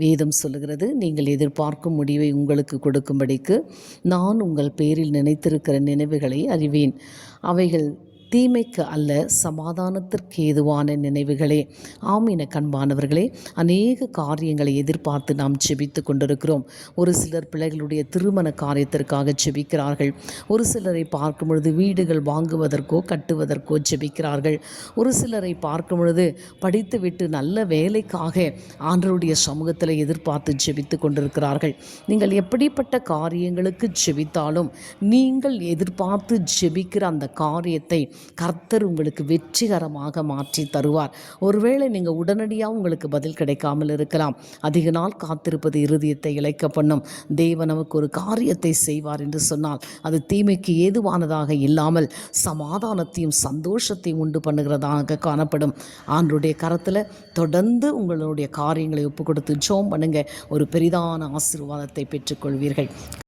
வேதம் சொல்லுகிறது, நீங்கள் எதிர்பார்க்கும் முடிவை உங்களுக்கு கொடுக்கும்படிக்கு நான் உங்கள் பேரில் நினைத்திருக்கிற நினைவுகளை அறிவேன், அவைகள் தீமைக்கு அல்ல, சமாதானத்திற்கு ஏதுவான நினைவுகளே. ஆமீன கண்பானவர்களே, அநேக காரியங்களை எதிர்பார்த்து நாம் ஜெபித்து கொண்டிருக்கிறோம். ஒரு சிலர் பிள்ளைகளுடைய திருமண காரியத்திற்காக ஜெபிக்கிறார்கள். ஒரு சிலரை பார்க்கும் பொழுது வீடுகள் வாங்குவதற்கோ கட்டுவதற்கோ ஜெபிக்கிறார்கள். ஒரு சிலரை பார்க்கும் பொழுது படித்துவிட்டு நல்ல வேலைக்காக ஆண்டவருடைய சமூகத்தில் எதிர்பார்த்து ஜெபித்து கொண்டிருக்கிறார்கள். நீங்கள் எப்படிப்பட்ட காரியங்களுக்கு ஜெபித்தாலும் நீங்கள் எதிர்பார்த்து ஜெபிக்கிற அந்த காரியத்தை கர்த்தர் உங்களுக்கு வெற்றிகரமாக மாற்றி தருவார். ஒருவேளை நீங்கள் உடனடியாக உங்களுக்கு பதில் கிடைக்காமல் இருக்கலாம். அதிக நாள் காத்திருப்பது இருதயத்தை இளைக்க பண்ணும். தேவன் நமக்கு ஒரு காரியத்தை செய்வார் என்று சொன்னால் அது தீமைக்கு ஏதுவானதாக இல்லாமல் சமாதானத்தையும் சந்தோஷத்தையும் உண்டு பண்ணுகிறதாக காணப்படும். ஆண்டவருடைய கரத்தில் தொடர்ந்து உங்களுடைய காரியங்களை ஒப்பு கொடுத்து ஜெபம் பண்ணுங்க. ஒரு பெரிதான ஆசீர்வாதத்தை பெற்றுக்கொள்வீர்கள்.